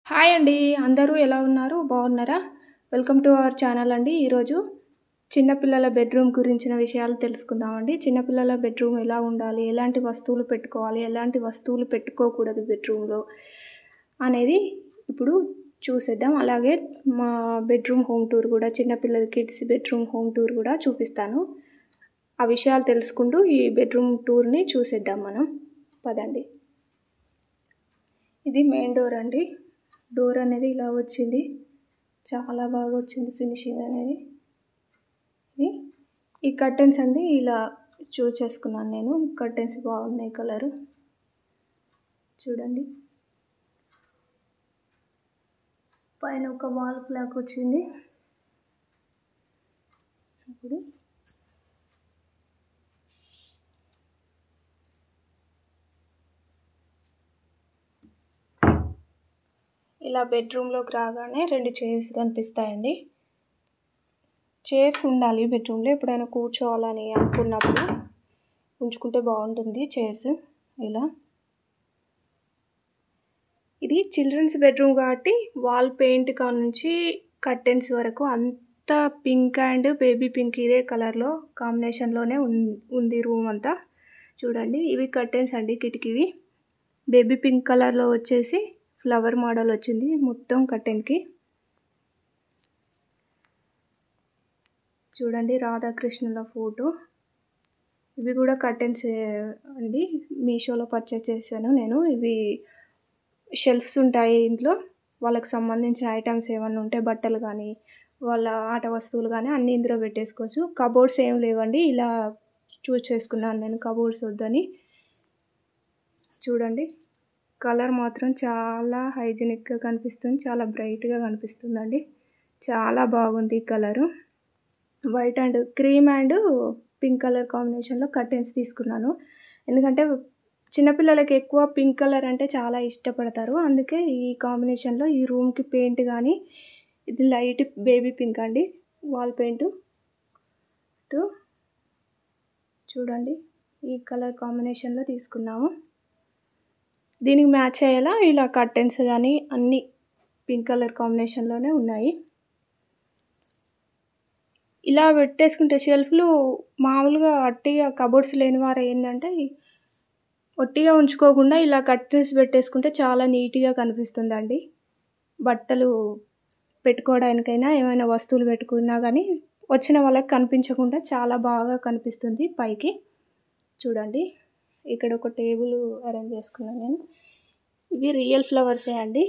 Hi అండి. అందరూ ఎలా ఉన్నారు? బాగున్నారా? వెల్కమ్ టు అవర్ ఛానల్ అండి. ఈరోజు చిన్నపిల్లల బెడ్రూమ్ గురించిన విషయాలు తెలుసుకుందామండి. చిన్నపిల్లల బెడ్రూమ్ ఎలా ఉండాలి? ఎలాంటి వస్తువులు పెట్టుకోవాలి? ఎలాంటి వస్తువులు పెట్టుకోకూడదు బెడ్రూమ్‌లో అనేది ఇప్పుడు చూసేద్దాం. అలాగే మా బెడ్రూమ్ హోమ్ టూర్ కూడా చిన్నపిల్లల కిడ్స్ బెడ్రూమ్ హోమ్ టూర్ కూడా చూపిస్తాను. ఆ విషయాలు తెలుసుకుంటూ ఈ బెడ్రూమ్ టూర్‌ని చూసేద్దాం మనం. పదండి. ఇది మెయిన్ డోర్ అండి. డోర్ అనేది ఇలా వచ్చింది. చాలా బాగా వచ్చింది ఫినిషింగ్ అనేది. ఈ కర్టెన్స్ అండి ఇలా చూస్ చేసుకున్నాను నేను. కర్టెన్స్ బాగున్నాయి కలరు. చూడండి. పైన ఒక వాల్ క్లాక్ వచ్చింది. ఇప్పుడు ఇలా బెడ్రూమ్లోకి రాగానే 2 చైర్స్ కనిపిస్తాయండి. చైర్స్ ఉండాలి బెడ్రూమ్లో. ఎప్పుడైనా కూర్చోవాలని అనుకున్నప్పుడు ఉంచుకుంటే బాగుంటుంది చైర్స్. ఇలా ఇది చిల్డ్రన్స్ బెడ్రూమ్ కాబట్టి వాల్ పెయింట్ కానుంచి కర్టెన్స్ వరకు అంతా పింక్ అండ్ బేబీ పింక్ ఇదే కలర్లో కాంబినేషన్లోనే ఉంది రూమ్ అంతా. చూడండి, ఇవి కర్టెన్స్ అండి, కిటికీవి. బేబీ పింక్ కలర్లో వచ్చేసి ఫ్లవర్ మోడల్ వచ్చింది మొత్తం కర్టెన్కి. చూడండి, రాధాకృష్ణుల ఫోటో. ఇవి కూడా కర్టెన్స్ అండి, మీషోలో పర్చేస్ చేశాను నేను. ఇవి షెల్ఫ్స్ ఉంటాయి ఇంట్లో. వాళ్ళకి సంబంధించిన ఐటమ్స్ ఏమన్నా ఉంటే బట్టలు కానీ వాళ్ళ ఆట వస్తువులు కానీ అన్నీ ఇందులో పెట్టేసుకోవచ్చు. కబోర్డ్స్ ఏం లేవండి, ఇలా చూస్ చేసుకున్నాను నేను కబోర్డ్స్ వద్దని. చూడండి, కలర్ మాత్రం చాలా హైజీనిక్గా కనిపిస్తుంది, చాలా బ్రైట్గా కనిపిస్తుందండి. చాలా బాగుంది ఈ colour. White and cream and pink colour కాంబినేషన్లో కర్టెన్స్ తీసుకున్నాను. ఎందుకంటే చిన్నపిల్లలకి ఎక్కువ పింక్ కలర్ అంటే చాలా ఇష్టపడతారు. అందుకే ఈ కాంబినేషన్లో ఈ రూమ్కి పెయింట్ కానీ ఇది లైట్ బేబీ పింక్ అండి, వాల్ పెయింట్. చూడండి, ఈ కలర్ కాంబినేషన్లో తీసుకున్నాము. దీనికి మ్యాచ్ అయ్యేలా ఇలా కర్టెన్స్ కానీ అన్నీ పింక్ కలర్ కాంబినేషన్లోనే ఉన్నాయి. ఇలా పెట్టేసుకుంటే షెల్ఫ్లు మామూలుగా అట్టిగా కబోర్డ్స్ లేని వారు ఏంటంటే ఒట్టిగా ఉంచుకోకుండా ఇలా కర్టెన్స్ పెట్టేసుకుంటే చాలా నీట్గా కనిపిస్తుందండి. బట్టలు పెట్టుకోవడానికైనా ఏమైనా వస్తువులు పెట్టుకున్నా కానీ వచ్చిన వాళ్ళకి కనిపించకుండా చాలా బాగా కనిపిస్తుంది పైకి. చూడండి, ఇక్కడ ఒక టేబుల్ అరేంజ్ చేసుకున్నాను నేను. ఇవి రియల్ ఫ్లవర్సే అండి.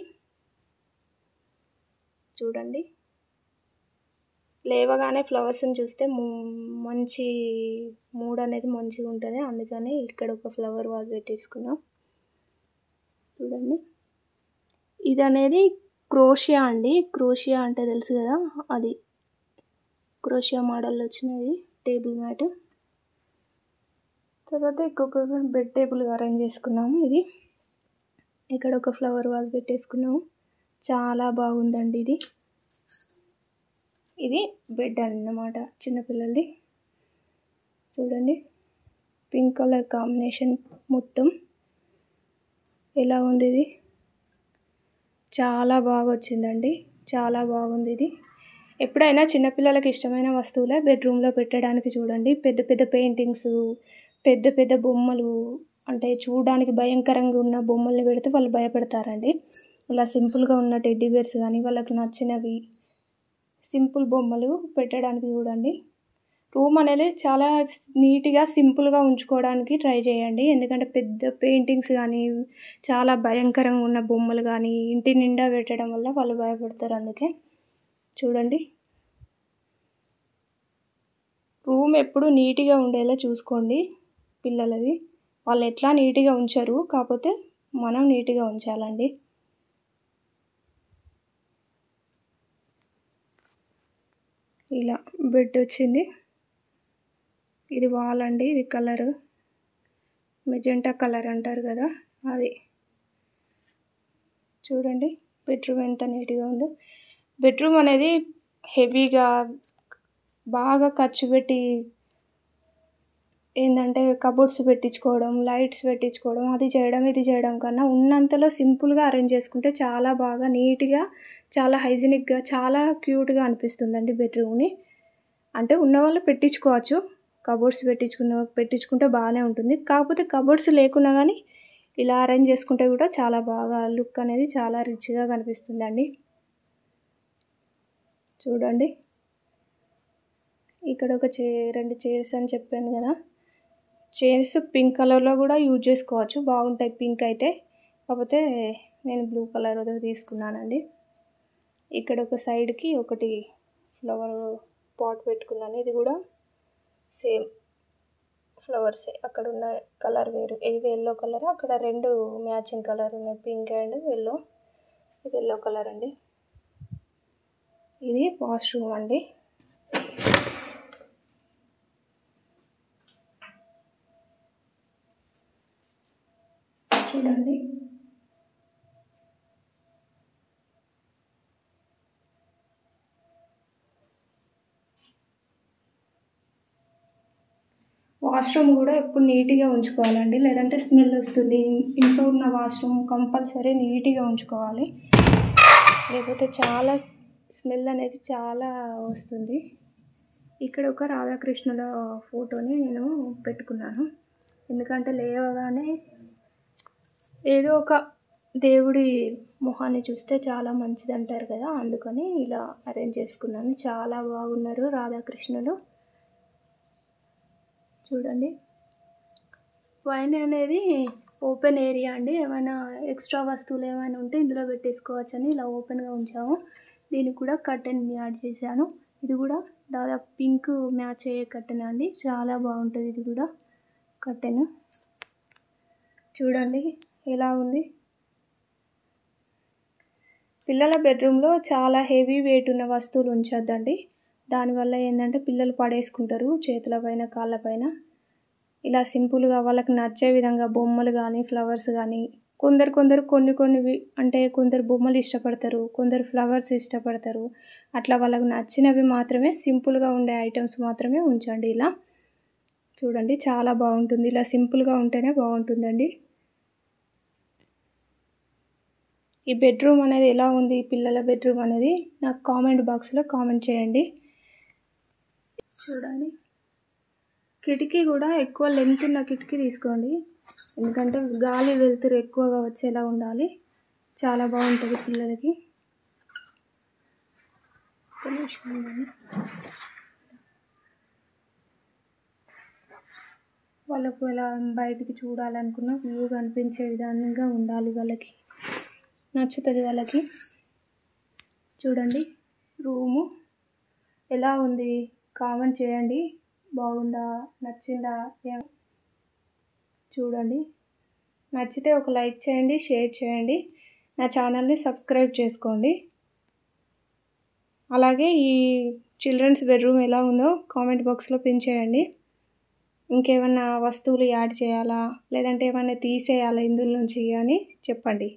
చూడండి, లేవగానే ఫ్లవర్స్ని చూస్తే మంచి మూడ్ అనేది మంచిగా ఉంటుంది. అందుకని ఇక్కడ ఒక ఫ్లవర్ వాజ్ పెట్టేసుకున్నాం. చూడండి, ఇది అనేది క్రోషియా అండి. క్రోషియా అంటే తెలుసు కదా, అది క్రోషియా మోడల్లో వచ్చినది టేబుల్ మ్యాట్. తర్వాత ఇంకొక బెడ్ టేబుల్ అరేంజ్ చేసుకున్నాము. ఇది ఇక్కడ ఒక ఫ్లవర్ వాజ్ పెట్టేసుకున్నాము. చాలా బాగుందండి ఇది. ఇది బెడ్ అన్నమాట చిన్నపిల్లలది. చూడండి, పింక్ కలర్ కాంబినేషన్ మొత్తం ఎలా ఉంది. ఇది చాలా బాగా వచ్చిందండి, చాలా బాగుంది ఇది. ఎప్పుడైనా చిన్నపిల్లలకి ఇష్టమైన వస్తువులే బెడ్రూమ్లో పెట్టడానికి చూడండి. పెద్ద పెద్ద పెయింటింగ్స్, పెద్ద పెద్ద బొమ్మలు, అంటే చూడడానికి భయంకరంగా ఉన్న బొమ్మల్ని పెడితే వాళ్ళు భయపడతారండి. ఇలా సింపుల్గా ఉన్న టెడ్డీ బేర్స్ కానీ వాళ్ళకి నచ్చినవి సింపుల్ బొమ్మలు పెట్టడానికి చూడండి. రూమ్ అనేది చాలా నీట్గా సింపుల్గా ఉంచుకోవడానికి ట్రై చేయండి. ఎందుకంటే పెద్ద పెయింటింగ్స్ కానీ చాలా భయంకరంగా ఉన్న బొమ్మలు కానీ ఇంటి నిండా పెట్టడం వల్ల వాళ్ళు భయపడతారు. అందుకే చూడండి, రూమ్ ఎప్పుడు నీట్గా ఉండేలా చూసుకోండి పిల్లలది. వాళ్ళు ఎట్లా నీట్గా ఉంచరు, కాకపోతే మనం నీట్గా ఉంచాలండి. ఇలా బెడ్ వచ్చింది. ఇది వాల్ అండి, ఇది కలరు మెజెంటా కలర్ అంటారు కదా అది. చూడండి, బెడ్రూమ్ ఎంత నీట్గా ఉందో. బెడ్రూమ్ అనేది హెవీగా బాగా ఖర్చు పెట్టి ఏంటంటే కబోర్డ్స్ పెట్టించుకోవడం, లైట్స్ పెట్టించుకోవడం, అది చేయడం ఇది చేయడం కన్నా ఉన్నంతలో సింపుల్గా అరేంజ్ చేసుకుంటే చాలా బాగా నీట్గా, చాలా హైజీనిక్గా, చాలా క్యూట్గా అనిపిస్తుందండి బెడ్రూమ్ని. అంటే ఉన్నవాళ్ళు పెట్టించుకోవచ్చు, కబోర్డ్స్ పెట్టించుకుంటే బాగానే ఉంటుంది. కాకపోతే కబోర్డ్స్ లేకున్నా కానీ ఇలా అరేంజ్ చేసుకుంటే కూడా చాలా బాగా లుక్ అనేది చాలా రిచ్గా కనిపిస్తుందండి. చూడండి, ఇక్కడ ఒక 2 చైర్స్ అని చెప్పాను కదా, చైర్స్ పింక్ కలర్లో కూడా యూజ్ చేసుకోవచ్చు, బాగుంటాయి పింక్ అయితే. కాకపోతే నేను బ్లూ కలర్ తీసుకున్నానండి. ఇక్కడ ఒక సైడ్కి ఒకటి ఫ్లవర్ పాట్ పెట్టుకున్నాను, ఇది కూడా సేమ్ ఫ్లవర్సే. అక్కడ ఉన్న కలర్ వేరు, ఇది ఎల్లో కలర్, అక్కడ 2 మ్యాచింగ్ కలర్ ఉన్నాయి, పింక్ అండ్ ఎల్లో. ఇది ఎల్లో కలర్ అండి. ఇది వాష్రూమ్ అండి. చూడండి, వాష్రూమ్ కూడా ఎప్పుడు నీట్గా ఉంచుకోవాలండి, లేదంటే స్మెల్ వస్తుంది. ఇంట్లో ఉన్న వాష్రూమ్ కంపల్సరీ నీట్గా ఉంచుకోవాలి, లేకపోతే చాలా స్మెల్ అనేది చాలా వస్తుంది. ఇక్కడ ఒక రాధాకృష్ణుల ఫోటోని నేను పెట్టుకున్నాను, ఎందుకంటే లేవగానే ఏదో ఒక దేవుడి మొహాన్ని చూస్తే చాలా మంచిది అంటారు కదా, అందుకని ఇలా అరేంజ్ చేసుకున్నాను. చాలా బాగున్నారు రాధాకృష్ణులు. చూడండి, పైన అనేది ఓపెన్ ఏరియా అండి, ఏమైనా ఎక్స్ట్రా వస్తువులు ఏమైనా ఉంటే ఇందులో పెట్టేసుకోవచ్చు అని ఇలా ఓపెన్గా ఉంచాము. దీనికి కూడా కర్టెన్ యాడ్ చేశాను. ఇది కూడా దాదాపు పింక్ మ్యాచ్ అయ్యే కర్టెన్ అండి, చాలా బాగుంటుంది ఇది కూడా కర్టెన్. చూడండి ఎలా ఉంది. పిల్లల బెడ్రూమ్లో చాలా హెవీ వెయిట్ ఉన్న వస్తువులు ఉంచొద్దండి, దానివల్ల ఏంటంటే పిల్లలు పడేసుకుంటారు చేతుల పైన కాళ్ళ పైన. ఇలా సింపుల్గా వాళ్ళకి నచ్చే విధంగా బొమ్మలు కానీ ఫ్లవర్స్ కానీ, కొందరు కొన్ని అంటే కొందరు బొమ్మలు ఇష్టపడతారు, కొందరు ఫ్లవర్స్ ఇష్టపడతారు. అట్లా వాళ్ళకి నచ్చినవి మాత్రమే, సింపుల్గా ఉండే ఐటమ్స్ మాత్రమే ఉంచండి. ఇలా చూడండి, చాలా బాగుంటుంది, ఇలా సింపుల్గా ఉంటేనే బాగుంటుందండి. ఈ బెడ్రూమ్ అనేది ఎలా ఉంది, పిల్లల బెడ్రూమ్ అనేది నాకు కామెంట్ బాక్స్లో కామెంట్ చేయండి. చూడండి, కిటికీ కూడా ఎక్కువ లెంత్ ఉన్న కిటికీ తీసుకోండి, ఎందుకంటే గాలి వెలుతురు ఎక్కువగా వచ్చేలా ఉండాలి, చాలా బాగుంటుంది పిల్లలకి. వాళ్ళకు ఎలా బయటికి చూడాలనుకున్న వ్యూ కనిపించే విధంగా ఉండాలి, వాళ్ళకి నచ్చుతుంది వాళ్ళకి. చూడండి, రూము ఎలా ఉంది కామెంట్ చేయండి, బాగుందా నచ్చిందా చూడండి. నచ్చితే ఒక లైక్ చేయండి, షేర్ చేయండి, నా ఛానల్ని సబ్స్క్రైబ్ చేసుకోండి. అలాగే ఈ చిల్డ్రన్స్ బెడ్రూమ్ ఎలా ఉందో కామెంట్ బాక్స్లో పిన్ చేయండి. ఇంకేమన్నా వస్తువులు యాడ్ చేయాలా, లేదంటే ఏమన్నా తీసేయాలా ఇందులో నుంచి అని చెప్పండి.